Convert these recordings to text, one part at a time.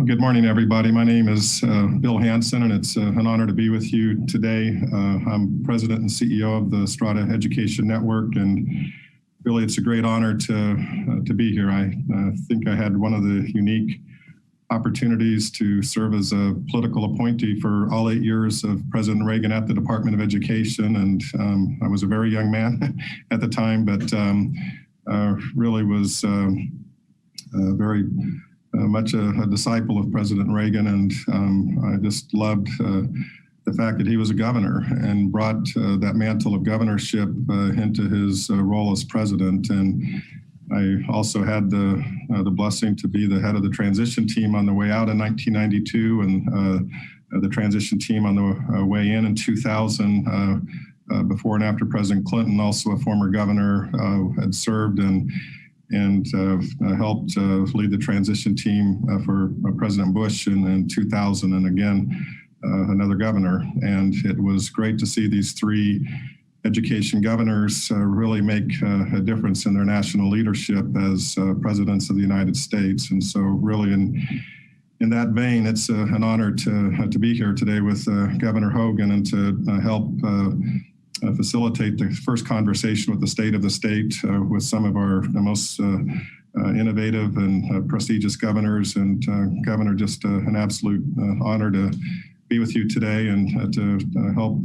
Well, good morning, everybody. My name is Bill HANSEN, and it's an honor to be with you today. I'm President and CEO of the Strata Education Network, and really it's a great honor to be here. I think I had one of the unique opportunities to serve as a political appointee for all 8 years of President Reagan at the Department of Education, and I was a very young man at the time, but really was very much a disciple of President Reagan, and I just loved the fact that he was a governor and brought that mantle of governorship into his role as president. And I also had the blessing to be the head of the transition team on the way out in 1992, and the transition team on the way in 2000. Before and after President Clinton, also a former governor, had served and helped lead the transition team for President Bush in 2000, and again, another governor. And it was great to see these three education governors really make a difference in their national leadership as presidents of the United States. And so really in that vein, it's an honor to be here today with Governor Hogan and to help facilitate the first conversation with the state of the state with some of our most innovative and prestigious governors. And Governor, just an absolute honor to be with you today and to help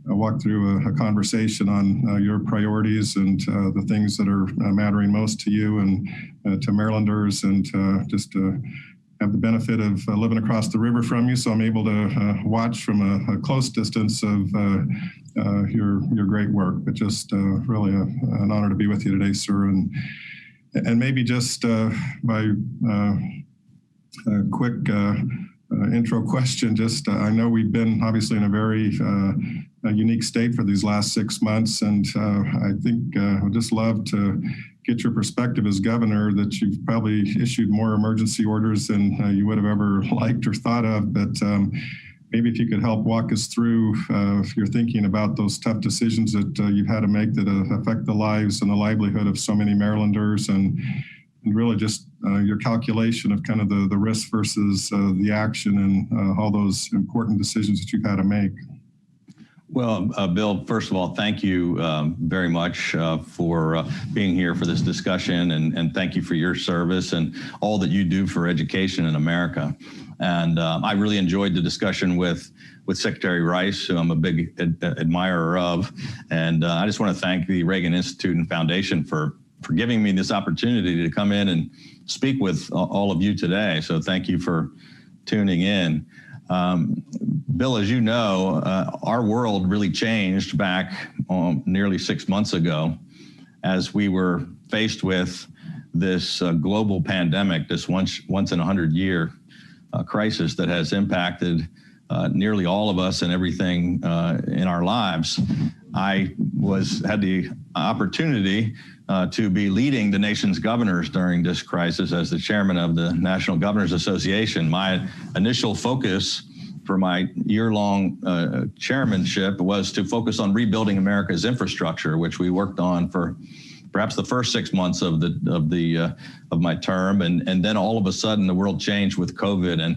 walk through a conversation on your priorities and the things that are mattering most to you and to Marylanders, and just have the benefit of living across the river from you, so I'm able to watch from a close distance of your great work. But just really an honor to be with you today, sir. And maybe just by a quick intro question, just I know we've been obviously in a very unique state for these last 6 months, and I think I'd just love to get your perspective as governor, that you've probably issued more emergency orders than you would have ever liked or thought of, but maybe if you could help walk us through if you're thinking about those tough decisions that you've had to make that affect the lives and the livelihood of so many Marylanders, and really just your calculation of kind of the risk versus the action and all those important decisions that you've had to make. Well, Bill, first of all, thank you very much for being here for this discussion, and thank you for your service and all that you do for education in America. And I really enjoyed the discussion with Secretary Rice, who I'm a big admirer of. And I just want to thank the Reagan Institute and Foundation for giving me this opportunity to come in and speak with all of you today. So thank you for tuning in. Bill, as you know, our world really changed back nearly 6 months ago as we were faced with this global pandemic, this once in 100-year crisis that has impacted nearly all of us and everything in our lives. I had the opportunity to be leading the nation's governors during this crisis as the chairman of the National Governors Association. My initial focus for my year-long chairmanship was to focus on rebuilding America's infrastructure, which we worked on for perhaps the first 6 months of my term, and then all of a sudden the world changed with COVID, and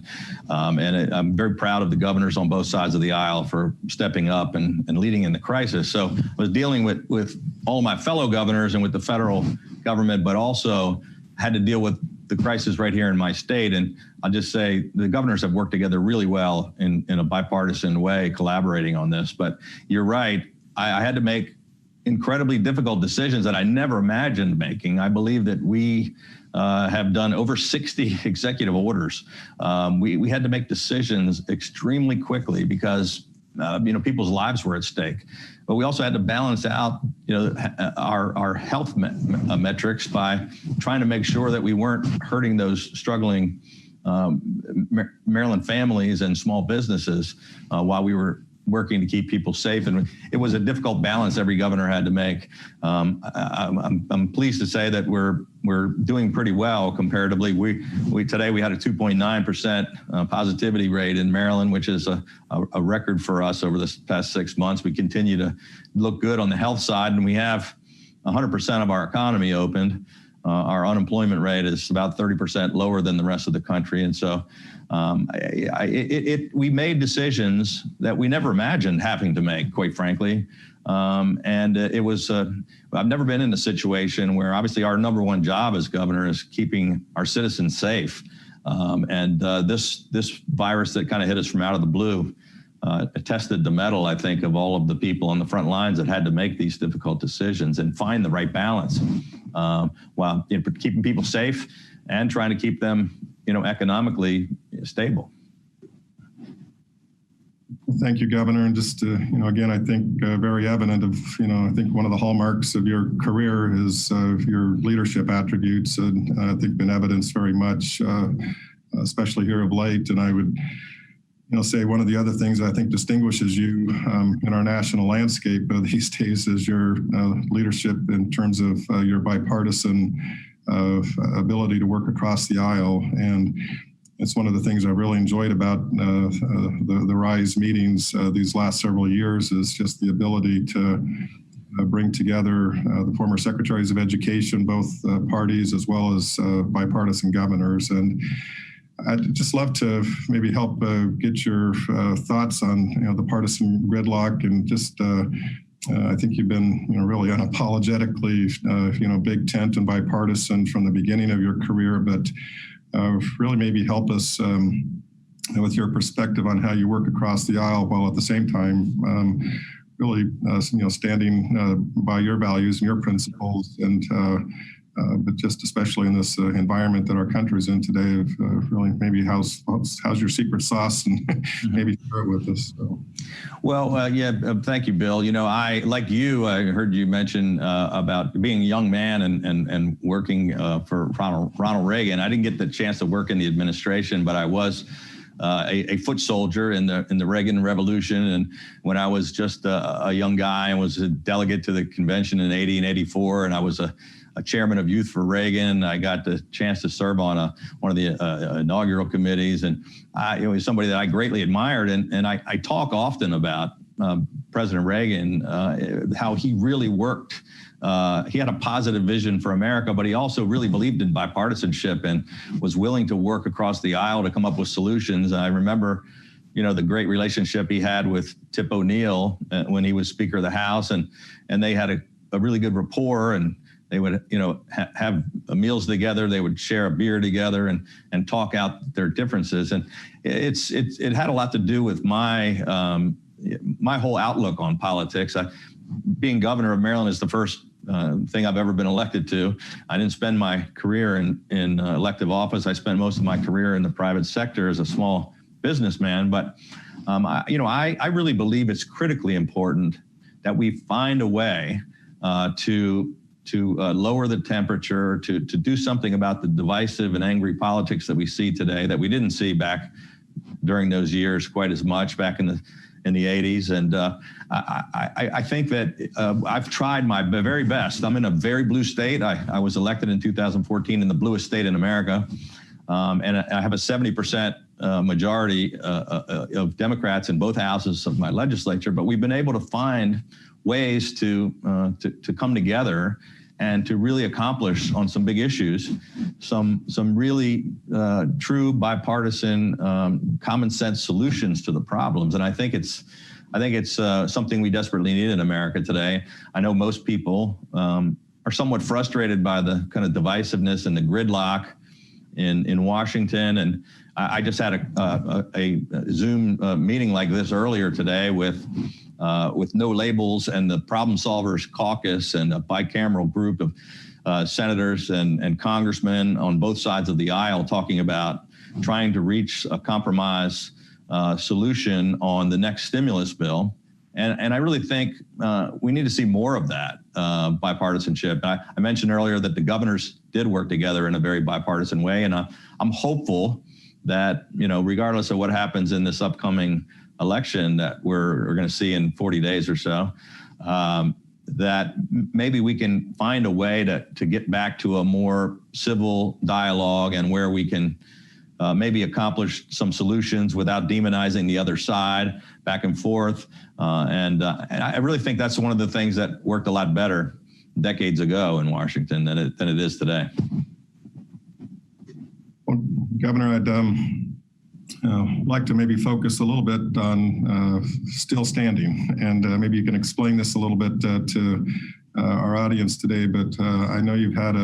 I'm very proud of the governors on both sides of the aisle for stepping up and leading in the crisis. So I was dealing with all my fellow governors and with the federal government, but also had to deal with the crisis right here in my state. And I'll just say the governors have worked together really well in a bipartisan way, collaborating on this. But you're right, I had to make incredibly difficult decisions that I never imagined making. I believe that we have done over 60 executive orders. We had to make decisions extremely quickly because people's lives were at stake. But we also had to balance out our health metrics by trying to make sure that we weren't hurting those struggling Maryland families and small businesses while we were working to keep people safe. And it was a difficult balance every governor had to make. I'm pleased to say that we're doing pretty well comparatively. Today we had a 2.9% positivity rate in Maryland, which is a record for us over the past 6 months. We continue to look good on the health side, and we have 100% of our economy opened. our unemployment rate is about 30% lower than the rest of the country. And so we made decisions that we never imagined having to make, quite frankly. It was, I've never been in a situation where obviously our number one job as governor is keeping our citizens safe. This virus that kind of hit us from out of the blue tested the mettle, I think, of all of the people on the front lines that had to make these difficult decisions and find the right balance while keeping people safe and trying to keep them, economically stable. Thank you, Governor. And just, again, I think very evident of, I think one of the hallmarks of your career is your leadership attributes, and I think been evidenced very much, especially here of late. And I would, say one of the other things I think distinguishes you in our national landscape these days is your leadership in terms of your bipartisan ability to work across the aisle. And it's one of the things I really enjoyed about the RISE meetings these last several years is just the ability to bring together the former secretaries of education, both parties, as well as bipartisan governors. And I'd just love to maybe help get your thoughts on the partisan gridlock, and just I think you've been really unapologetically big tent and bipartisan from the beginning of your career, but really maybe help us with your perspective on how you work across the aisle while at the same time really standing by your values and your principles, and but just especially in this environment that our country's in today, really maybe how's your secret sauce, and maybe share it with us. So. Well, thank you, Bill. I, like you, I heard you mention about being a young man and working for Ronald Reagan. I didn't get the chance to work in the administration, but I was a foot soldier in the Reagan Revolution. And when I was just a young guy, I was a delegate to the convention in '80 and '84, and I was a chairman of Youth for Reagan. I got the chance to serve on one of the inaugural committees, and he was somebody that I greatly admired. And I talk often about President Reagan, how he really worked. He had a positive vision for America, but he also really believed in bipartisanship and was willing to work across the aisle to come up with solutions. I remember, the great relationship he had with Tip O'Neill when he was Speaker of the House, and they had a really good rapport, and they would, have meals together. They would share a beer together and talk out their differences. And it had a lot to do with my whole outlook on politics. Being governor of Maryland is the first thing I've ever been elected to. I didn't spend my career in elective office. I spent most of my career in the private sector as a small businessman. But I really believe it's critically important that we find a way to lower the temperature, to do something about the divisive and angry politics that we see today that we didn't see back during those years quite as much back in the 80s. And I think that I've tried my very best. I'm in a very blue state. I was elected in 2014 in the bluest state in America. And I have a 70% majority of Democrats in both houses of my legislature, but we've been able to find ways to come together and to really accomplish on some big issues, some really true bipartisan, common sense solutions to the problems. And I think it's something we desperately need in America today. I know most people are somewhat frustrated by the kind of divisiveness and the gridlock in Washington. And I just had a Zoom meeting like this earlier today with No Labels and the Problem Solvers Caucus and a bicameral group of senators and congressmen on both sides of the aisle talking about trying to reach a compromise solution on the next stimulus bill. And I really think we need to see more of that bipartisanship. I mentioned earlier that the governors did work together in a very bipartisan way, and I'm hopeful that, regardless of what happens in this upcoming election that we're going to see in 40 days or so, that maybe we can find a way to get back to a more civil dialogue, and where we can maybe accomplish some solutions without demonizing the other side back and forth. And I really think that's one of the things that worked a lot better decades ago in Washington than it is today. Well, Governor, I'd like to maybe focus a little bit on still standing, and maybe you can explain this a little bit to our audience today. But I know you've had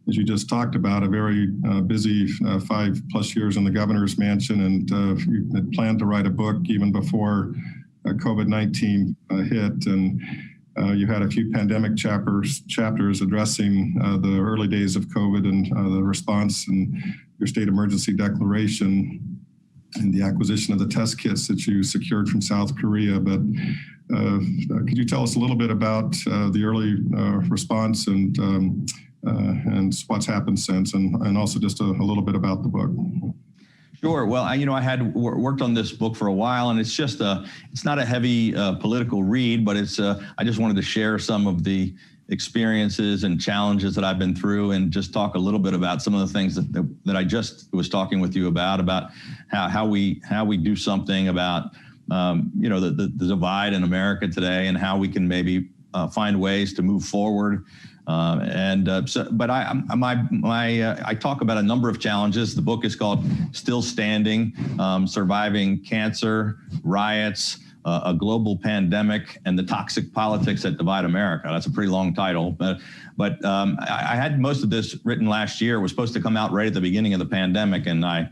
as you just talked about, a very busy 5+ years in the governor's mansion, and you had planned to write a book even before COVID-19 hit, and you had a few pandemic chapters addressing the early days of COVID and the response and your state emergency declaration and the acquisition of the test kits that you secured from South Korea. But could you tell us a little bit about the early response and what's happened since, and also just a little bit about the book? Sure. Well, I had worked on this book for a while, and it's just it's not a heavy political read, but it's I just wanted to share some of the experiences and challenges that I've been through, and just talk a little bit about some of the things that I just was talking with you about how we do something about the divide in America today, and how we can maybe find ways to move forward. But I talk about a number of challenges. The book is called Still Standing, Surviving Cancer, Riots, a Global Pandemic, and the Toxic Politics that Divide America. That's a pretty long title, but I had most of this written last year. It was supposed to come out right at the beginning of the pandemic, and I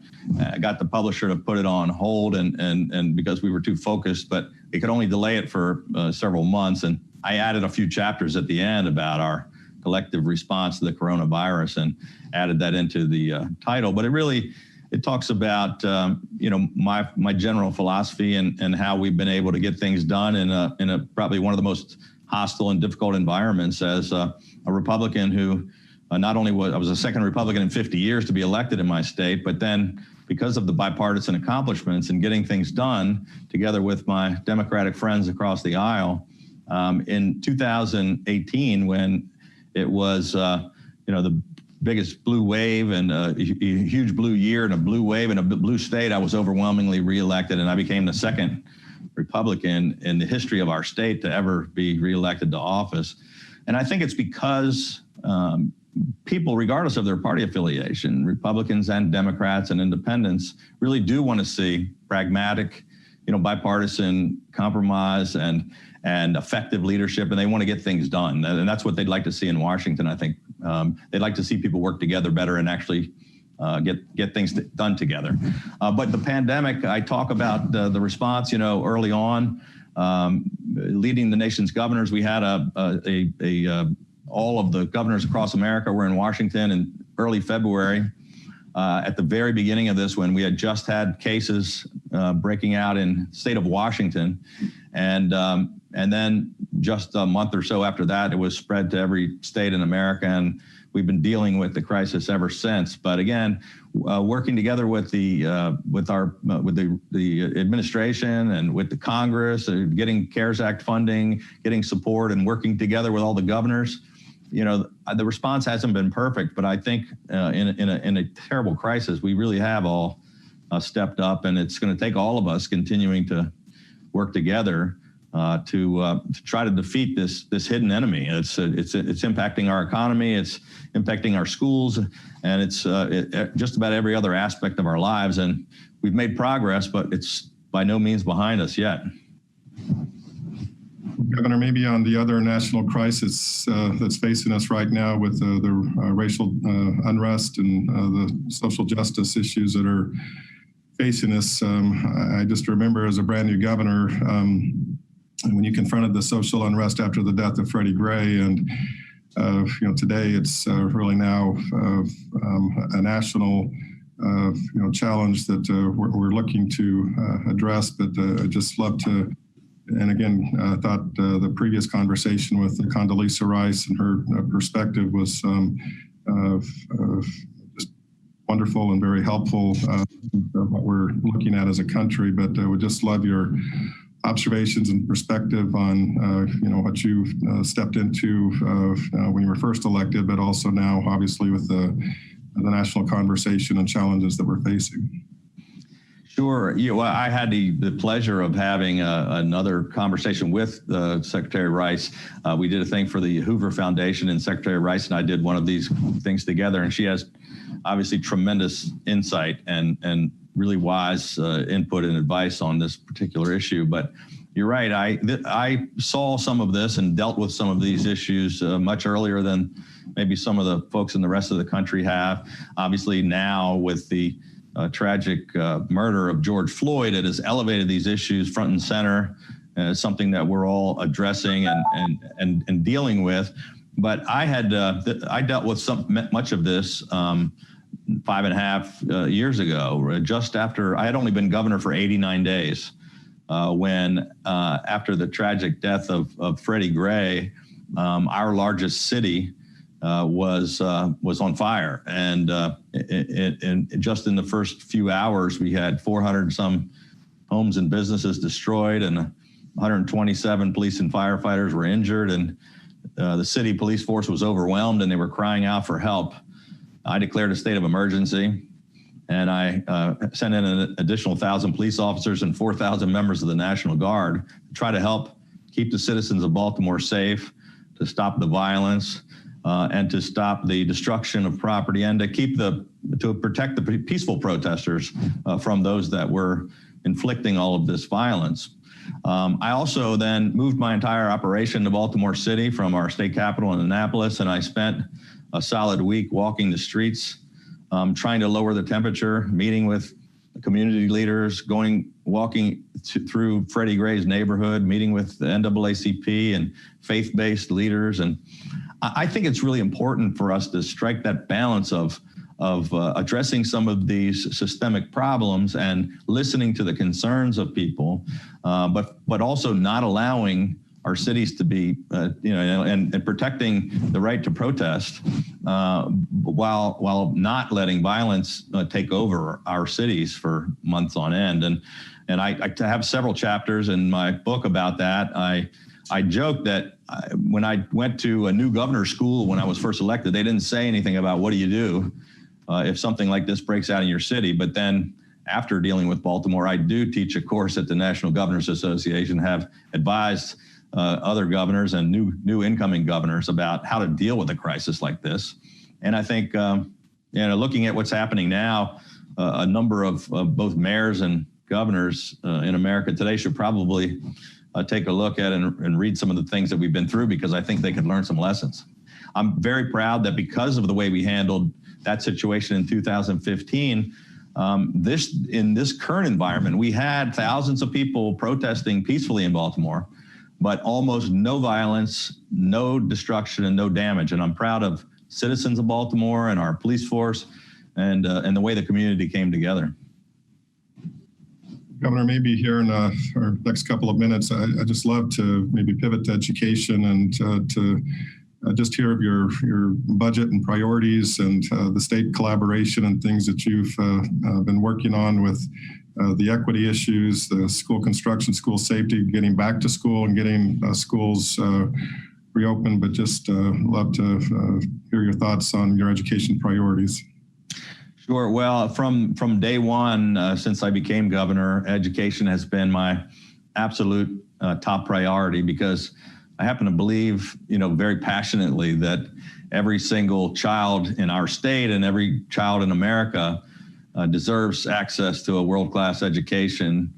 got the publisher to put it on hold, and because we were too focused, but it could only delay it for several months. And I added a few chapters at the end about our collective response to the coronavirus, and added that into the title. But it talks about my general philosophy and how we've been able to get things done in a probably one of the most hostile and difficult environments as a Republican who not only I was the second Republican in 50 years to be elected in my state, but then because of the bipartisan accomplishments and getting things done together with my Democratic friends across the aisle, in 2018, when it was, the biggest blue wave and a huge blue year and a blue wave in a blue state, I was overwhelmingly reelected, and I became the second Republican in the history of our state to ever be reelected to office. And I think it's because people, regardless of their party affiliation, Republicans and Democrats and independents, really do want to see pragmatic, bipartisan compromise and effective leadership, and they want to get things done. And that's what they'd like to see in Washington, I think. They'd like to see people work together better and actually get things done together. But the pandemic, I talk about the response, early on, leading the nation's governors. We had all of the governors across America were in Washington in early February. At the very beginning of this, when we had just had cases breaking out in the state of Washington, and then just a month or so after that, it was spread to every state in America, and we've been dealing with the crisis ever since. But again, working together with the administration and with the Congress, getting CARES Act funding, getting support, and working together with all the governors. The response hasn't been perfect, but I think in a terrible crisis, we really have all stepped up, and it's going to take all of us continuing to work together to try to defeat this hidden enemy. It's impacting our economy, it's impacting our schools, and it's just about every other aspect of our lives. And we've made progress, but it's by no means behind us yet. Governor, maybe on the other national crisis that's facing us right now with the racial unrest and the social justice issues that are facing us, I just remember as a brand new governor, when you confronted the social unrest after the death of Freddie Gray, and today it's really now a national challenge that we're looking to address. But I just love to. And again, I thought the previous conversation with Condoleezza Rice and her perspective was just wonderful and very helpful what we're looking at as a country. But I would just love your observations and perspective on what you stepped into when you were first elected, but also now, obviously, with the national conversation and challenges that we're facing. Sure. Well, I had the pleasure of having another conversation with Secretary Rice. We did a thing for the Hoover Foundation, and Secretary Rice and I did one of these things together, and she has obviously tremendous insight and really wise input and advice on this particular issue. But you're right. I saw some of this and dealt with some of these issues much earlier than maybe some of the folks in the rest of the country have. Obviously now with the tragic murder of George Floyd, it has elevated these issues front and center. It's something that we're all addressing and dealing with. But I dealt with much of this 5.5 years ago, just after I had only been governor for 89 days, when after the tragic death of Freddie Gray, our largest city was on fire, and just in the first few hours, we had 400 some homes and businesses destroyed, and 127 police and firefighters were injured, and the city police force was overwhelmed, and they were crying out for help. I declared a state of emergency, and I sent in an additional 1,000 police officers and 4,000 members of the National Guard to try to help keep the citizens of Baltimore safe, to stop the violence, and to stop the destruction of property, and to protect the peaceful protesters from those that were inflicting all of this violence. I also then moved my entire operation to Baltimore City from our state capital in Annapolis, and I spent a solid week walking the streets, trying to lower the temperature, meeting with community leaders, walking through Freddie Gray's neighborhood, meeting with the NAACP and faith-based leaders. And I think it's really important for us to strike that balance of addressing some of these systemic problems and listening to the concerns of people, but also not allowing our cities to be, and protecting the right to protest, while not letting violence take over our cities for months on end. And I have several chapters in my book about that. I joke that when I went to a new governor's school when I was first elected, they didn't say anything about what do you do if something like this breaks out in your city. But then after dealing with Baltimore, I do teach a course at the National Governors Association, have advised other governors and new incoming governors about how to deal with a crisis like this. And I think, looking at what's happening now, a number of both mayors and governors in America today should probably take a look at and read some of the things that we've been through, because I think they could learn some lessons. I'm very proud that because of the way we handled that situation in 2015, in this current environment, we had thousands of people protesting peacefully in Baltimore, but almost no violence, no destruction, and no damage. And I'm proud of citizens of Baltimore and our police force and the way the community came together. Governor, maybe here in our next couple of minutes, I'd just love to maybe pivot to education and to just hear of your budget and priorities and the state collaboration and things that you've been working on with the equity issues, the school construction, school safety, getting back to school and getting schools reopened, but just love to hear your thoughts on your education priorities. Sure. Well, from day one, since I became governor, education has been my absolute top priority, because I happen to believe, very passionately that every single child in our state and every child in America deserves access to a world-class education,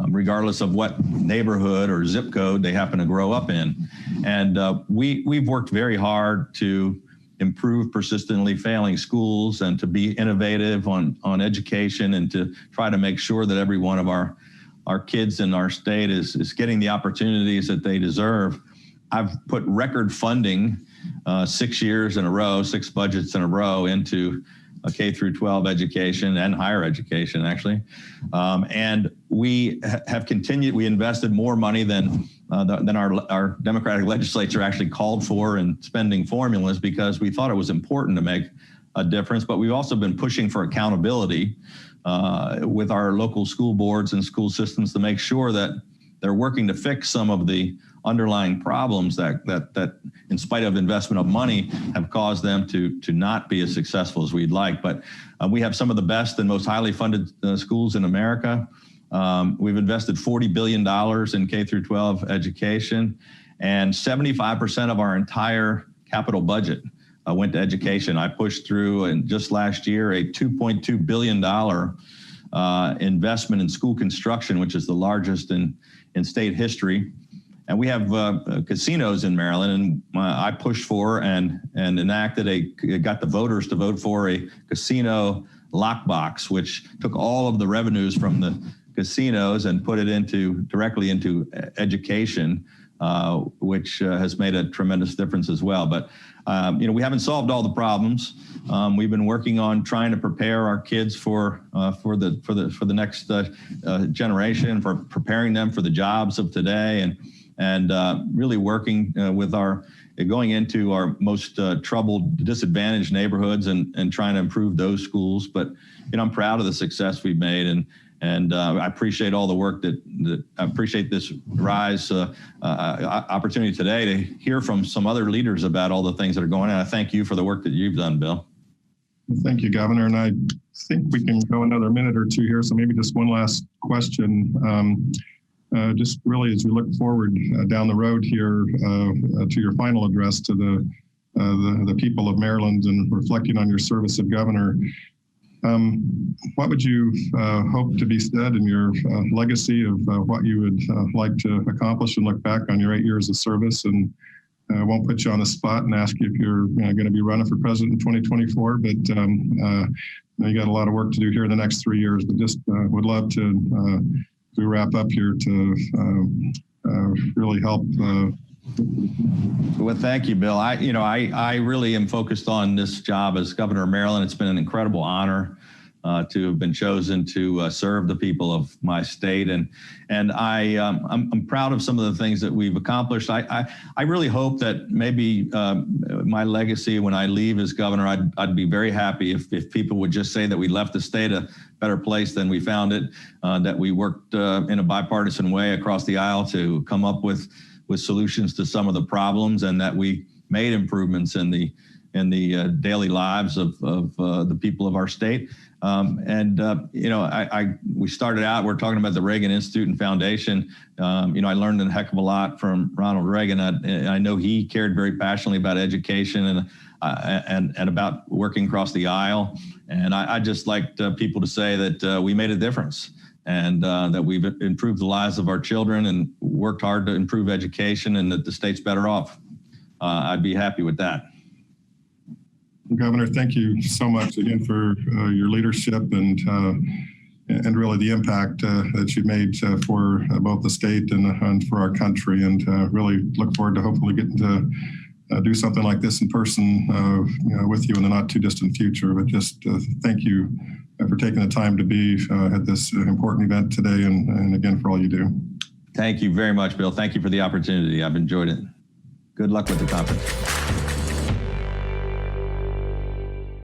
regardless of what neighborhood or zip code they happen to grow up in. And we've worked very hard to improve persistently failing schools and to be innovative on education and to try to make sure that every one of our kids in our state is getting the opportunities that they deserve. I've put record funding 6 years in a row, 6 budgets in a row into K through 12 education and higher education, actually. And we have continued, we invested more money than our Democratic legislature actually called for in spending formulas, because we thought it was important to make a difference. But we've also been pushing for accountability with our local school boards and school systems to make sure that they're working to fix some of the underlying problems that in spite of investment of money have caused them to not be as successful as we'd like. But we have some of the best and most highly funded schools in America. We've invested $40 billion in K through 12 education, and 75% of our entire capital budget went to education. I pushed through, and just last year, a $2.2 billion investment in school construction, which is the largest in state history. And we have casinos in Maryland, and I pushed for and enacted got the voters to vote for a casino lockbox, which took all of the revenues from the casinos and put it directly into education, which has made a tremendous difference as well. But we haven't solved all the problems. We've been working on trying to prepare our kids for the next generation, for preparing them for the jobs of today, and really working with going into our most troubled, disadvantaged neighborhoods and trying to improve those schools. But I'm proud of the success we've made, and I appreciate all the work I appreciate this RISE opportunity today to hear from some other leaders about all the things that are going on. I thank you for the work that you've done, Bill. Thank you, Governor. And I think we can go another minute or two here. So maybe just one last question. Just really as we look forward down the road here to your final address to the people of Maryland and reflecting on your service of governor, what would you hope to be said in your legacy of what you would like to accomplish and look back on your 8 years of service? And I won't put you on the spot and ask you if you're going to be running for president in 2024, but you got a lot of work to do here in the next 3 years, but just would love to, as we wrap up here, to really help. Well, thank you, Bill. I really am focused on this job as governor of Maryland. It's been an incredible honor to have been chosen to serve the people of my state, and I'm proud of some of the things that we've accomplished. I really hope that maybe my legacy when I leave as governor, I'd be very happy if people would just say that we left the state a better place than we found it, that we worked in a bipartisan way across the aisle to come up with solutions to some of the problems, and that we made improvements in the daily lives of the people of our state. We started out, we're talking about the Reagan Institute and Foundation. I learned a heck of a lot from Ronald Reagan. I know he cared very passionately about education and about working across the aisle. And I just like people to say that we made a difference, and that we've improved the lives of our children and worked hard to improve education, and that the state's better off. I'd be happy with that. Governor, thank you so much again for your leadership and really the impact that you made for both the state and for our country, and really look forward to hopefully getting to do something like this in person with you in the not too distant future. But just thank you for taking the time to be at this important event today, and again for all you do. Thank you very much, Bill. Thank you for the opportunity. I've enjoyed it. Good luck with the conference.